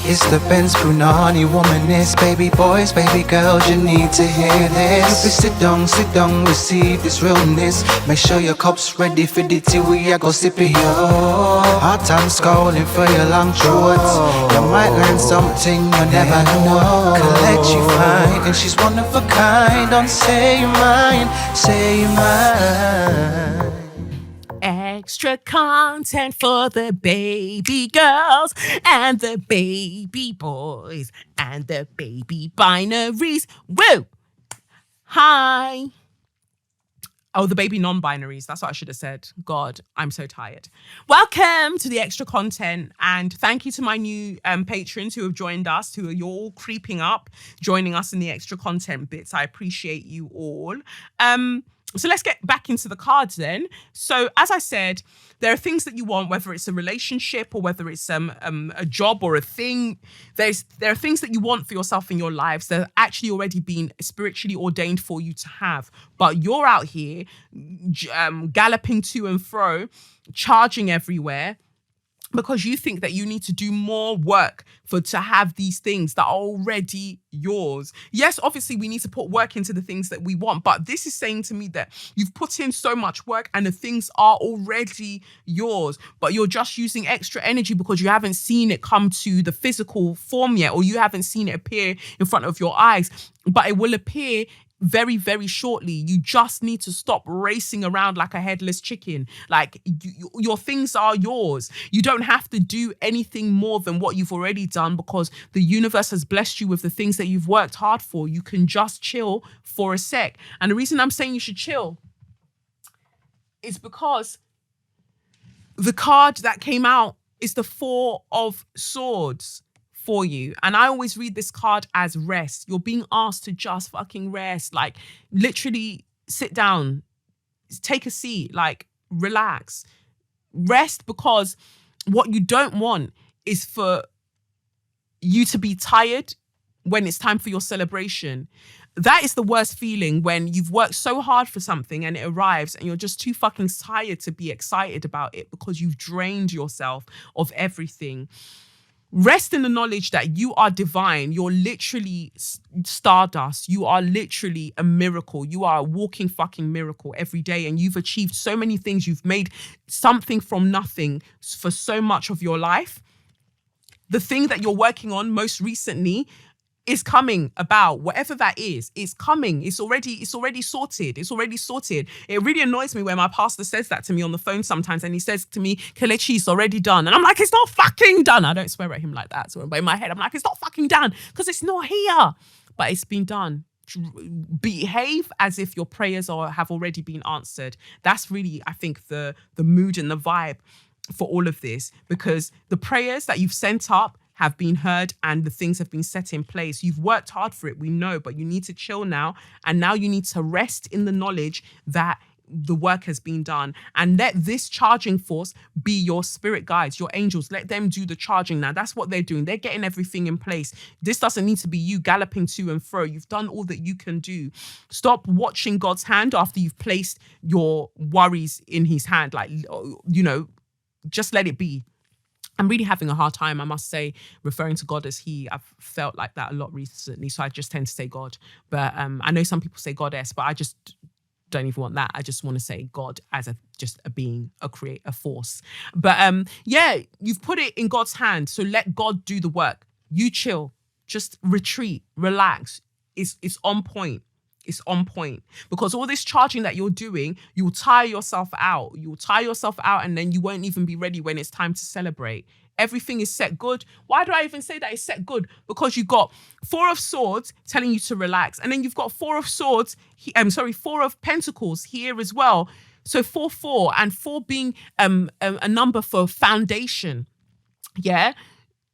It's the Benz Brunani womanist. Baby boys, baby girls, you need to hear this. You sit down, receive this realness. Make sure your cup's ready for the tea, we are go sip it, yo. Hard time scrolling for your long shorts. You might learn something you never know. Collect you fine, and she's one of a kind. Don't say you're mine, say you're mine. Extra content for the baby girls and the baby boys and the baby binaries. Woo! Hi. Oh, the baby non-binaries. That's what I should have said. God, I'm so tired. Welcome to the extra content, and thank you to my new patrons who have joined us, who are all creeping up, joining us in the extra content bits. I appreciate you all. So let's get back into the cards then. So as I said, there are things that you want, whether it's a relationship or whether it's a job or a thing. There are things that you want for yourself in your lives that have actually already been spiritually ordained for you to have. But you're out here galloping to and fro, charging everywhere, because you think that you need to do more work to have these things that are already yours. Yes, obviously we need to put work into the things that we want, but this is saying to me that you've put in so much work and the things are already yours, but you're just using extra energy because you haven't seen it come to the physical form yet, or you haven't seen it appear in front of your eyes, but it will appear very, very shortly. You just need to stop racing around like a headless chicken. Like your things are yours. You don't have to do anything more than what you've already done because the universe has blessed you with the things that you've worked hard for. You can just chill for a sec. And the reason I'm saying you should chill is because the card that came out is the Four of Swords for you. And I always read this card as rest. You're being asked to just fucking rest. Like literally sit down, take a seat, like relax. Rest, because what you don't want is for you to be tired when it's time for your celebration. That is the worst feeling, when you've worked so hard for something and it arrives and you're just too fucking tired to be excited about it because you've drained yourself of everything. Rest in the knowledge that you are divine. You're literally stardust. You are literally a miracle. You are a walking fucking miracle every day. And you've achieved so many things. You've made something from nothing for so much of your life. The thing that you're working on most recently is coming about. Whatever that is, it's coming. It's already sorted. It's already sorted. It really annoys me when my pastor says that to me on the phone sometimes, and he says to me, Kelechi, it's already done. And I'm like, it's not fucking done. I don't swear at him like that. So, but in my head, I'm like, it's not fucking done because it's not here. But it's been done. Behave as if your prayers have already been answered. That's really, I think, the mood and the vibe for all of this, because the prayers that you've sent up have been heard and the things have been set in place. You've worked hard for it, we know, but you need to chill now. And now you need to rest in the knowledge that the work has been done. And let this charging force be your spirit guides, your angels. Let them do the charging now. That's what they're doing. They're getting everything in place. This doesn't need to be you galloping to and fro. You've done all that you can do. Stop watching God's hand after you've placed your worries in his hand. Like, you know, just let it be. I'm really having a hard time, I must say, referring to God as he. I've felt like that a lot recently, so I just tend to say God. But I know some people say goddess, but I just don't even want that. I just want to say God as just a being, a force. But yeah, you've put it in God's hand, so let God do the work. You chill, just retreat, relax. It's on point. It's on point, because all this charging that you're doing, you'll tire yourself out. You'll tire yourself out, and then you won't even be ready when it's time to celebrate. Everything is set good. Why do I even say that it's set good? Because you've got Four of Swords telling you to relax. And then you've got Four of Pentacles here as well. So 4, and 4 being a number for foundation. Yeah,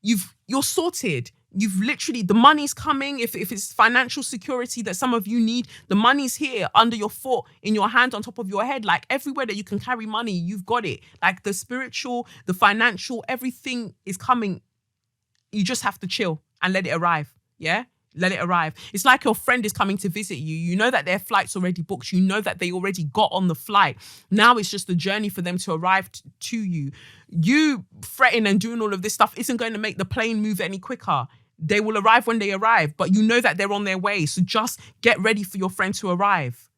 you're sorted. You've literally, the money's coming. If it's financial security that some of you need, the money's here under your foot, in your hand, on top of your head. Like everywhere that you can carry money, you've got it. Like the spiritual, the financial, everything is coming. You just have to chill and let it arrive. Yeah? Let it arrive. It's like your friend is coming to visit you. You know that their flight's already booked. You know that they already got on the flight. Now it's just the journey for them to arrive to you. You fretting and doing all of this stuff isn't going to make the plane move any quicker. They will arrive when they arrive, but you know that they're on their way. So just get ready for your friend to arrive.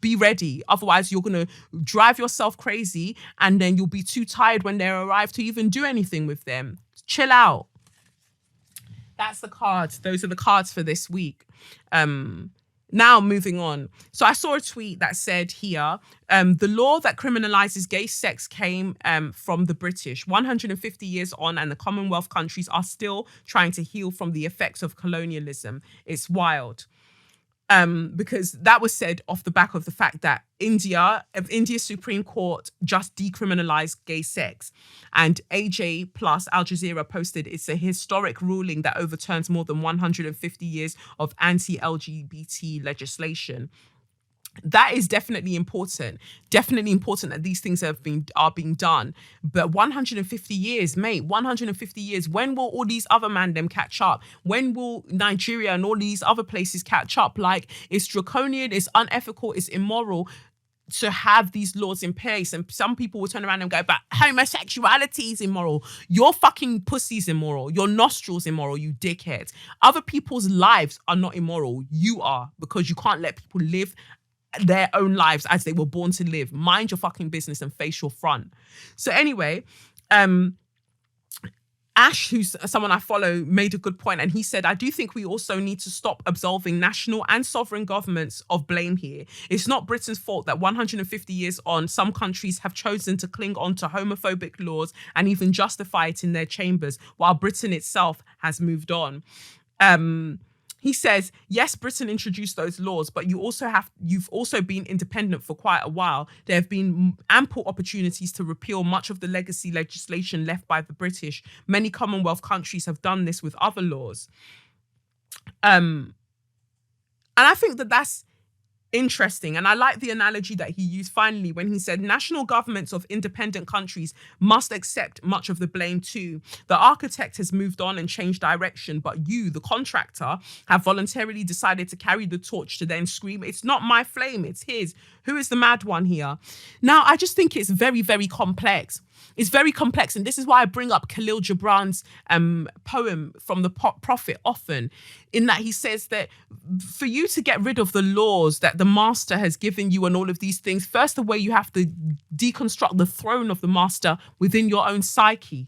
Be ready. Otherwise, you're going to drive yourself crazy and then you'll be too tired when they arrive to even do anything with them. Chill out. That's the cards. Those are the cards for this week. Now moving on. So I saw a tweet that said here, the law that criminalizes gay sex came from the British. 150 years on and the Commonwealth countries are still trying to heal from the effects of colonialism. It's wild. Because that was said off the back of the fact that India's Supreme Court just decriminalized gay sex. And AJ plus Al Jazeera posted, it's a historic ruling that overturns more than 150 years of anti-LGBT legislation. That is definitely important. Definitely important that these things are being done. But 150 years, mate, 150 years. When will all these other them catch up? When will Nigeria and all these other places catch up? Like, it's draconian, it's unethical, it's immoral to have these laws in place. And some people will turn around and go, but homosexuality is immoral. Your fucking pussy's immoral. Your nostrils immoral, you dickhead. Other people's lives are not immoral. You are, because you can't let people live their own lives as they were born to live. Mind your fucking business and face your front. So anyway, Ash, who's someone I follow, made a good point, and he said, I do think we also need to stop absolving national and sovereign governments of blame here. It's not Britain's fault that 150 years on, some countries have chosen to cling on to homophobic laws and even justify it in their chambers, while Britain itself has moved on. He says, yes, Britain introduced those laws, but you've also been independent for quite a while. There have been ample opportunities to repeal much of the legacy legislation left by the British. Many Commonwealth countries have done this with other laws. And I think that that's interesting. And I like the analogy that he used finally when he said national governments of independent countries must accept much of the blame too. The architect has moved on and changed direction, but you, the contractor, have voluntarily decided to carry the torch to then scream, it's not my flame, it's his. Who is the mad one here? Now, I just think it's very, very complex. It's very complex. And this is why I bring up Khalil Gibran's poem from the Prophet often, in that he says that for you to get rid of the laws that the master has given you and all of these things, first the way you have to deconstruct the throne of the master within your own psyche.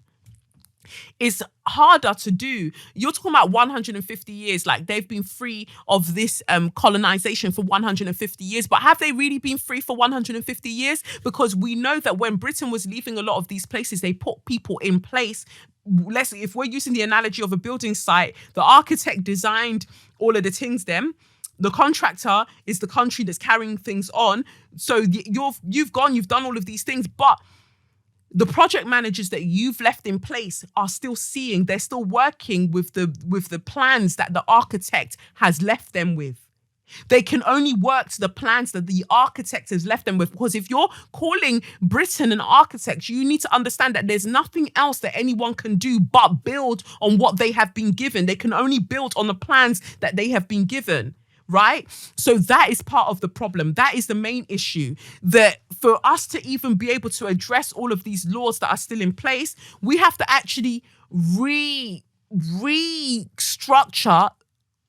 Is harder to do. You're talking about 150 years, like they've been free of this colonization for 150 years, but have they really been free for 150 years? Because we know that when Britain was leaving a lot of these places, they put people in place. If we're using the analogy of a building site, the architect designed all of the things then. The contractor is the country that's carrying things on. So you've done all of these things, but the project managers that you've left in place are still they're still working with the plans that the architect has left them with. They can only work to the plans that the architect has left them with. Because if you're calling Britain an architect, you need to understand that there's nothing else that anyone can do but build on what they have been given. They can only build on the plans that they have been given. Right? So that is part of the problem. That is the main issue, that for us to even be able to address all of these laws that are still in place, we have to actually restructure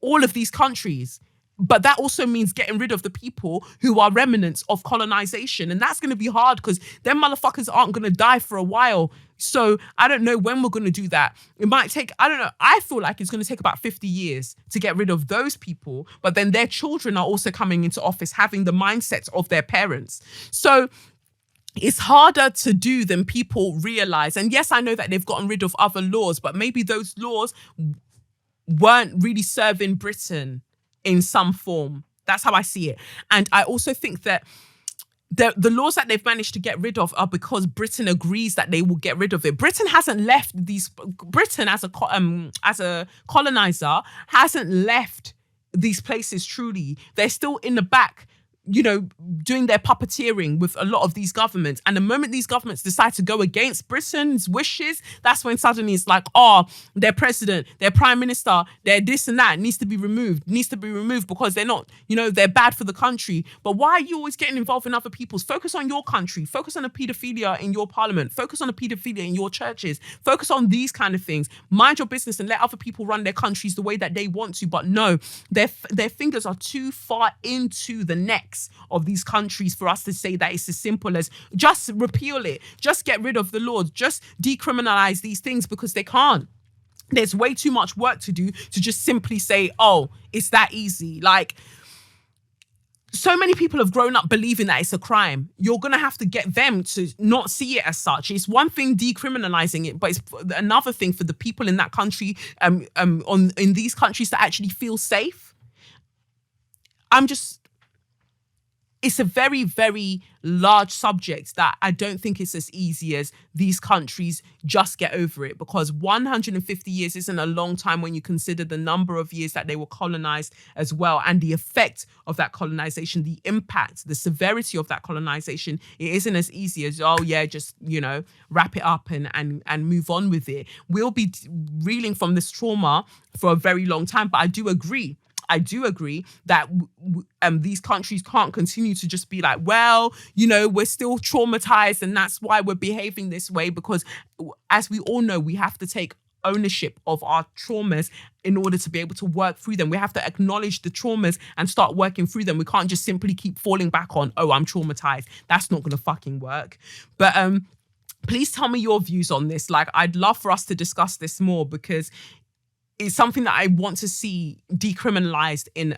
all of these countries. But that also means getting rid of the people who are remnants of colonization. And that's going to be hard because them motherfuckers aren't going to die for a while. So I don't know when we're going to do that. It might take, I don't know. I feel like it's going to take about 50 years to get rid of those people. But then their children are also coming into office having the mindsets of their parents. So it's harder to do than people realize. And yes, I know that they've gotten rid of other laws, but maybe those laws weren't really serving Britain in some form. That's how I see it. And I also think that the laws that they've managed to get rid of are because Britain agrees that they will get rid of it. Britain hasn't left Britain as a colonizer hasn't left these places truly. They're still in the back doing their puppeteering with a lot of these governments. And the moment these governments decide to go against Britain's wishes, that's when suddenly it's like, oh, their president, their prime minister, their this and that needs to be removed because they're not, they're bad for the country. But why are you always getting involved in other people's? Focus on your country. Focus on the paedophilia in your parliament. Focus on the paedophilia in your churches. Focus on these kind of things. Mind your business and let other people run their countries the way that they want to. But no, their fingers are too far into the necks of these countries for us to say that it's as simple as just repeal it, just get rid of the laws, just decriminalize these things, because they can't. There's way too much work to do to just simply say, oh, it's that easy. Like, so many people have grown up believing that it's a crime. You're going to have to get them to not see it as such. It's one thing decriminalizing it, but it's another thing for the people in that country, in these countries, to actually feel safe. It's a very, very large subject that I don't think it's as easy as these countries just get over it, because 150 years isn't a long time when you consider the number of years that they were colonized as well, and the effect of that colonization, the impact, the severity of that colonization. It isn't as easy as, oh yeah, just, wrap it up and move on with it. We'll be reeling from this trauma for a very long time, but I do agree that these countries can't continue to just be like, well, we're still traumatized and that's why we're behaving this way, because as we all know, we have to take ownership of our traumas in order to be able to work through them. We have to acknowledge the traumas and start working through them. We can't just simply keep falling back on, oh, I'm traumatized. That's not going to fucking work. But please tell me your views on this. Like, I'd love for us to discuss this more, because it's something that I want to see decriminalized in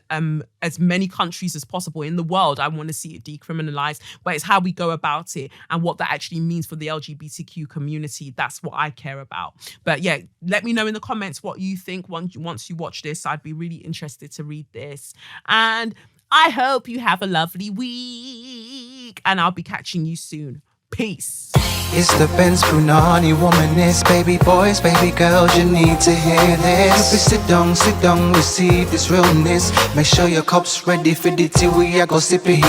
as many countries as possible in the world. I want to see it decriminalized, but it's how we go about it and what that actually means for the LGBTQ community. That's what I care about. But yeah, let me know in the comments what you think once you watch this. I'd be really interested to read this. And I hope you have a lovely week, and I'll be catching you soon. Peace. It's the Benz Brunani womanist, baby boys, baby girls, you need to hear this. If you sit down, receive this realness. Make sure your cup's ready for the tea, we are go sip it, yo.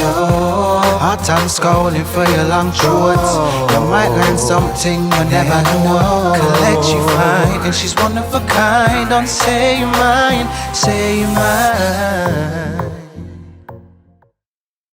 Hard time scrolling for your long shorts. You might learn something you never know. Collect you fine, and she's one of a kind. Don't say you're mine, say you're mine.